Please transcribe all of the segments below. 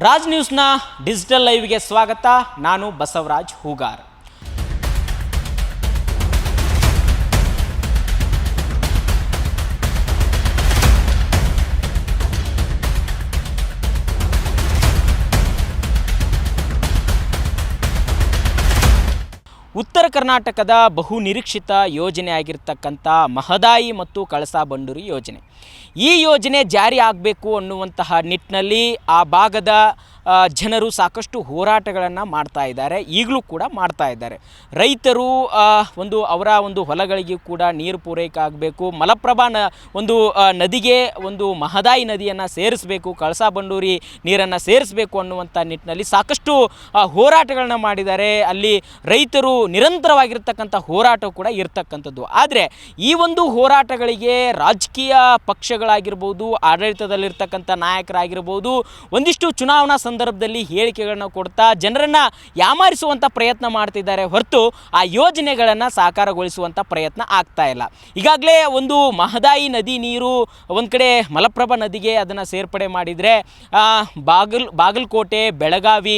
Raj ನ್ಯೂಸ್ನ digital ಲೈವ್ಗೆ ಸ್ವಾಗತ. ನಾನು ಬಸವರಾಜ್ ಹೂಗಾರ್. ಉತ್ತರ ಕರ್ನಾಟಕದ ಬಹು ನಿರೀಕ್ಷಿತ ಯೋಜನೆ ಆಗಿರ್ತಕ್ಕಂಥ ಮಹದಾಯಿ ಮತ್ತು ಕಳಸಾ ಬಂಡೂರಿ ಯೋಜನೆ. ಈ ಯೋಜನೆ ಜಾರಿ ಆಗಬೇಕು ಅನ್ನುವಂತಹ ನಿಟ್ಟಿನಲ್ಲಿ ಆ ಭಾಗದ ಜನರು ಸಾಕಷ್ಟು ಹೋರಾಟಗಳನ್ನು ಮಾಡ್ತಾ ಇದ್ದಾರೆ, ಈಗಲೂ ಕೂಡ ಮಾಡ್ತಾ ಇದ್ದಾರೆ. ರೈತರು ಅವರ ಹೊಲಗಳಿಗೆ ಕೂಡ ನೀರು ಪೂರೈಕೆ ಆಗಬೇಕು, ಮಲಪ್ರಭಾ ನದಿಗೆ ಮಹದಾಯಿ ನದಿಯನ್ನು ಸೇರಿಸಬೇಕು, ಕಳಸಾ ಬಂಡೂರಿ ನೀರನ್ನು ಸೇರಿಸಬೇಕು ಅನ್ನುವಂಥ ನಿಟ್ಟಿನಲ್ಲಿ ಸಾಕಷ್ಟು ಹೋರಾಟಗಳನ್ನ ಮಾಡಿದ್ದಾರೆ. ಅಲ್ಲಿ ರೈತರು ನಿರಂತರವಾಗಿರ್ತಕ್ಕಂಥ ಹೋರಾಟ ಕೂಡ ಇರ್ತಕ್ಕಂಥದ್ದು. ಆದರೆ ಈ ಹೋರಾಟಗಳಿಗೆ ರಾಜಕೀಯ ಪಕ್ಷಗಳಾಗಿರ್ಬೋದು, ಆಡಳಿತದಲ್ಲಿರ್ತಕ್ಕಂಥ ನಾಯಕರಾಗಿರ್ಬೋದು, ಒಂದಿಷ್ಟು ಚುನಾವಣಾ ಸಂದರ್ಭದಲ್ಲಿ ಹೇಳಿಕೆಗಳನ್ನ ಕೊಡ್ತಾ ಜನರನ್ನು ಯಾಮಾರಿಸುವಂಥ ಪ್ರಯತ್ನ ಮಾಡ್ತಿದ್ದಾರೆ ಹೊರತು ಆ ಯೋಜನೆಗಳನ್ನು ಸಾಕಾರಗೊಳಿಸುವಂಥ ಪ್ರಯತ್ನ ಆಗ್ತಾ ಇಲ್ಲ. ಈಗಾಗಲೇ ಮಹದಾಯಿ ನದಿ ನೀರು ಒಂದು ಕಡೆ ಮಲಪ್ರಭಾ ನದಿಗೆ ಅದನ್ನು ಸೇರ್ಪಡೆ ಮಾಡಿದರೆ ಬಾಗಲಕೋಟೆ, ಬೆಳಗಾವಿ,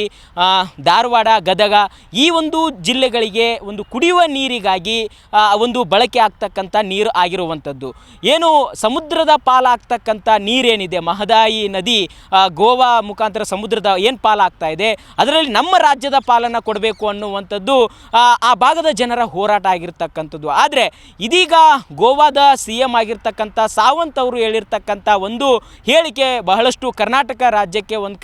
ಧಾರವಾಡ, ಗದಗ ಈ ಜಿಲ್ಲೆಗಳಿಗೆ ಕುಡಿಯುವ ನೀರಿಗಾಗಿ ಬಳಕೆ ಆಗ್ತಕ್ಕಂಥ ನೀರು ಆಗಿರುವಂಥದ್ದು. ಏನು ಸಮುದ್ರದ ಪಾಲಾಗ್ತಕ್ಕಂಥ ನೀರೇನಿದೆ, ಮಹದಾಯಿ ನದಿ ಗೋವಾ ಮುಖಾಂತರ ಸಮುದ್ರದ ಏನು ಪಾಲಾಗ್ತಾ ಇದೆ, ಅದರಲ್ಲಿ ನಮ್ಮ ರಾಜ್ಯದ ಪಾಲನ್ನು ಕೊಡಬೇಕು ಅನ್ನುವಂಥದ್ದು ಆ ಭಾಗದ ಜನರ ಹೋರಾಟ ಆಗಿರ್ತಕ್ಕಂಥದ್ದು. ಆದರೆ ಇದೀಗ ಗೋವಾದ CM ಆಗಿರ್ತಕ್ಕಂಥ ಸಾವಂತ್ ಅವರು ಹೇಳಿರ್ತಕ್ಕಂಥ ಹೇಳಿಕೆ ಬಹಳಷ್ಟು ಕರ್ನಾಟಕ ರಾಜ್ಯಕ್ಕೆ ಒಂದು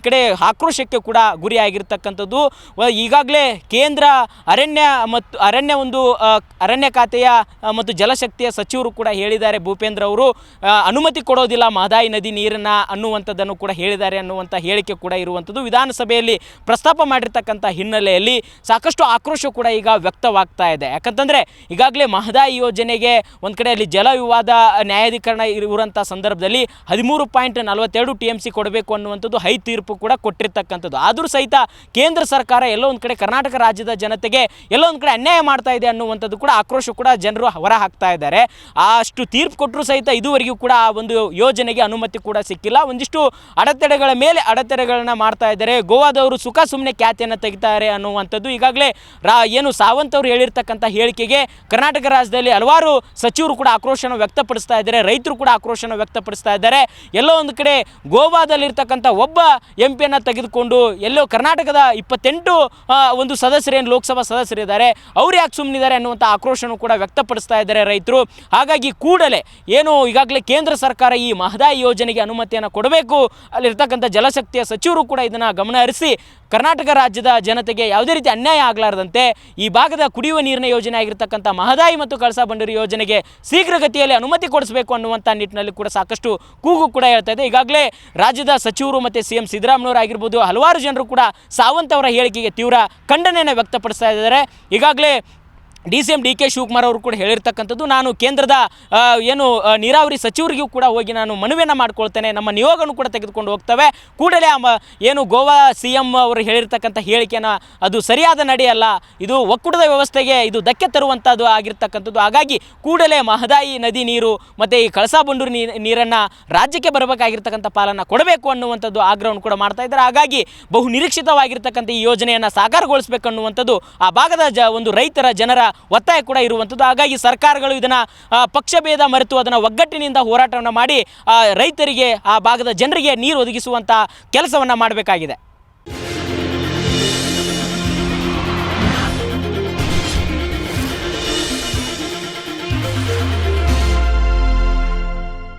ಕಡೆ ಆಕ್ರೋಶಕ್ಕೆ ಕೂಡ ಗುರಿಯಾಗಿರ್ತಕ್ಕಂಥದ್ದು. ಈಗಾಗಲೇ ಕೇಂದ್ರ ಅರಣ್ಯ ಖಾತೆಯ ಮತ್ತು ಜಲಶಕ್ತಿಯ ಸಚಿವರು ಕೂಡ ಹೇಳಿದ್ದಾರೆ, ಭೂಪೇಂದ್ರ ಅವರು ಅನುಮತಿ ಕೊಡೋದಿಲ್ಲ ಮಹದಾಯಿ ನದಿ ನೀರನ್ನು ಅನ್ನುವಂಥದ್ದನ್ನು ಕೂಡ ಹೇಳಿದ್ದಾರೆ ಅನ್ನುವಂಥ ಹೇಳಿಕೆ ಕೂಡ ಇರುವಂಥದ್ದು. ವಿಧಾನಸಭೆಯಲ್ಲಿ ಪ್ರಸ್ತಾಪ ಮಾಡಿರ್ತಕ್ಕಂಥ ಹಿನ್ನೆಲೆಯಲ್ಲಿ ಸಾಕಷ್ಟು ಆಕ್ರೋಶ ಕೂಡ ಈಗ ವ್ಯಕ್ತವಾಗ್ತಾ ಇದೆ. ಯಾಕಂತಂದರೆ ಈಗಾಗಲೇ ಮಹದಾಯಿ ಯೋಜನೆಗೆ ಒಂದು ಕಡೆ ಅಲ್ಲಿ ಜಲ ವಿವಾದ ನ್ಯಾಯಾಧೀಕರಣ ಇರುವಂಥ ಸಂದರ್ಭದಲ್ಲಿ 13.42 TMC ಕೊಡಬೇಕು ಅನ್ನುವಂಥದ್ದು ಹೈ ತೀರ್ಪು ಕೂಡ ಕೊಟ್ಟಿರ್ತಕ್ಕಂಥದ್ದು. ಆದರೂ ಸಹಿತ ಕೇಂದ್ರ ಸರ್ಕಾರ ಎಲ್ಲೋ ಒಂದು ಕಡೆ ಕರ್ನಾಟಕ ರಾಜ್ಯದ ಜನತೆಗೆ ಎಲ್ಲೋ ಒಂದು ಕಡೆ ಅನ್ಯಾಯ ಮಾಡ್ತಾ ಇದೆ ಅನ್ನುವಂಥದ್ದು ಕೂಡ ಆಕ್ರೋಶ ಕೂಡ ಜನರು ಹೊರ ಹಾಕ್ತಾ ಇದ್ದಾರೆ. ಅಷ್ಟು ತೀರ್ಪು ಕೊಟ್ಟರೂ ಸಹಿತ ಇದುವರೆಗೂ ಕೂಡ ಆ ಯೋಜನೆಗೆ ಅನುಮತಿ ಕೂಡ ಸಿಕ್ಕಿಲ್ಲ. ಒಂದಿಷ್ಟು ಅಡೆತಡೆಗಳ ಮೇಲೆ ಅಡೆತಡೆಗಳನ್ನ ಮಾಡ್ತಾ ಇದ್ದಾರೆ. ಗೋವಾದವರು ಸುಖ ಸುಮ್ಮನೆ ಖ್ಯಾತಿಯನ್ನು ತೆಗಿತಾರೆ ಅನ್ನುವಂಥದ್ದು. ಈಗಾಗಲೇ ಏನು ಸಾವಂತ್ ಅವರು ಹೇಳಿರ್ತಕ್ಕಂಥ ಹೇಳಿಕೆಗೆ ಕರ್ನಾಟಕ ರಾಜ್ಯದಲ್ಲಿ ಹಲವಾರು ಸಚಿವರು ಕೂಡ ಆಕ್ರೋಶನ ವ್ಯಕ್ತಪಡಿಸ್ತಾ ಇದ್ದಾರೆ, ರೈತರು ಕೂಡ ಆಕ್ರೋಶನ ವ್ಯಕ್ತಪಡಿಸ್ತಾ ಇದ್ದಾರೆ. ಎಲ್ಲೋ ಒಂದು ಕಡೆ ಗೋವಾದಲ್ಲಿರ್ತಕ್ಕಂಥ ಒಬ್ಬ MP ತೆಗೆದುಕೊಂಡು ಎಲ್ಲೋ ಕರ್ನಾಟಕದ 28 ಸದಸ್ಯರೇನು ಲೋಕಸಭಾ ಸದಸ್ಯರಿದ್ದಾರೆ ಅವ್ರು ಯಾಕೆ ಸುಮ್ಮನಿದ್ದಾರೆ ಅನ್ನುವಂಥ ಆಕ್ರೋಶನೂ ಕೂಡ ವ್ಯಕ್ತಪಡಿಸ್ತಾ ಇದ್ದಾರೆ ರೈತರು. ಹಾಗಾಗಿ ಕೂಡಲೇ ಏನು ಈಗಾಗಲೇ ಕೇಂದ್ರ ಸರ್ಕಾರ ಈ ಮಹದಾಯಿ ಯೋಜನೆಗೆ ಅನುಮತಿಯನ್ನು ಕೊಡಬೇಕು, ಅಲ್ಲಿರ್ತಕ್ಕಂಥ ಜಲಶಕ್ತಿಯ ಸಚಿವರು ಕೂಡ ಇದನ್ನು ಗಮನ ಹರಿಸಿ ಕರ್ನಾಟಕ ರಾಜ್ಯದ ಜನತೆಗೆ ಯಾವುದೇ ರೀತಿ ಅನ್ಯಾಯ ಆಗಲಾರದಂತೆ ಈ ಭಾಗದ ಕುಡಿಯುವ ನೀರಿನ ಯೋಜನೆ ಆಗಿರ್ತಕ್ಕಂಥ ಮಹದಾಯಿ ಮತ್ತು ಕಳಸಾ ಬಂಡೂರಿ ಯೋಜನೆಗೆ ಶೀಘ್ರಗತಿಯಲ್ಲಿ ಅನುಮತಿ ಕೊಡಿಸಬೇಕು ಅನ್ನುವಂಥ ನಿಟ್ಟಿನಲ್ಲಿ ಕೂಡ ಸಾಕಷ್ಟು ಕೂಗು ಕೂಡ ಹೇಳ್ತಾ ಇದೆ. ಈಗಾಗಲೇ ರಾಜ್ಯದ ಸಚಿವರು ಮತ್ತು CM ಸಿದ್ದರಾಮಯ್ಯವರು ಆಗಿರ್ಬೋದು, ಹಲವಾರು ಜನರು ಕೂಡ ಸಾವಂತ್ ಅವರ ಹೇಳಿಕೆಗೆ ತೀವ್ರ ಖಂಡನೆಯನ್ನು ವ್ಯಕ್ತಪಡಿಸ್ತಾ ಇದ್ದಾರೆ. ಈಗಾಗಲೇ DCM DK ಶಿವಕುಮಾರ್ ಅವರು ಕೂಡ ಹೇಳಿರ್ತಕ್ಕಂಥದ್ದು, ನಾನು ಕೇಂದ್ರದ ನೀರಾವರಿ ಸಚಿವರಿಗೂ ಕೂಡ ಹೋಗಿ ನಾನು ಮನವಿಯನ್ನು ಮಾಡ್ಕೊಳ್ತೇನೆ, ನಮ್ಮ ನಿಯೋಗನೂ ಕೂಡ ತೆಗೆದುಕೊಂಡು ಹೋಗ್ತವೆ, ಕೂಡಲೇ ಗೋವಾ CM ಅವರು ಹೇಳಿರ್ತಕ್ಕಂಥ ಹೇಳಿಕೆನ ಅದು ಸರಿಯಾದ ನಡೆಯಲ್ಲ, ಇದು ಒಕ್ಕೂಟದ ವ್ಯವಸ್ಥೆಗೆ ಇದು ಧಕ್ಕೆ ತರುವಂಥದ್ದು ಆಗಿರ್ತಕ್ಕಂಥದ್ದು. ಹಾಗಾಗಿ ಕೂಡಲೇ ಮಹದಾಯಿ ನದಿ ನೀರು ಮತ್ತು ಈ ಕಳಸಾ ಬಂಡೂರಿ ನೀರನ್ನು ರಾಜ್ಯಕ್ಕೆ ಬರಬೇಕಾಗಿರ್ತಕ್ಕಂಥ ಪಾಲನ್ನು ಕೊಡಬೇಕು ಅನ್ನುವಂಥದ್ದು ಆಗ್ರಹವನ್ನು ಕೂಡ ಮಾಡ್ತಾ ಇದ್ದಾರೆ. ಹಾಗಾಗಿ ಬಹು ನಿರೀಕ್ಷಿತವಾಗಿರ್ತಕ್ಕಂಥ ಈ ಯೋಜನೆಯನ್ನು ಸಾಕಾರಗೊಳಿಸಬೇಕು ಅನ್ನುವಂಥದ್ದು ಆ ಭಾಗದ ರೈತರ ಜನರ ಒತ್ತಾಯ ಕೂಡ ಇರುವಂಥದ್ದು. ಹಾಗಾಗಿ ಸರ್ಕಾರಗಳು ಇದನ್ನು ಪಕ್ಷಭೇದ ಮರೆತು ಅದನ್ನು ಒಗ್ಗಟ್ಟಿನಿಂದ ಹೋರಾಟವನ್ನು ಮಾಡಿ ರೈತರಿಗೆ, ಆ ಭಾಗದ ಜನರಿಗೆ ನೀರು ಒದಗಿಸುವಂಥ ಕೆಲಸವನ್ನು ಮಾಡಬೇಕಾಗಿದೆ.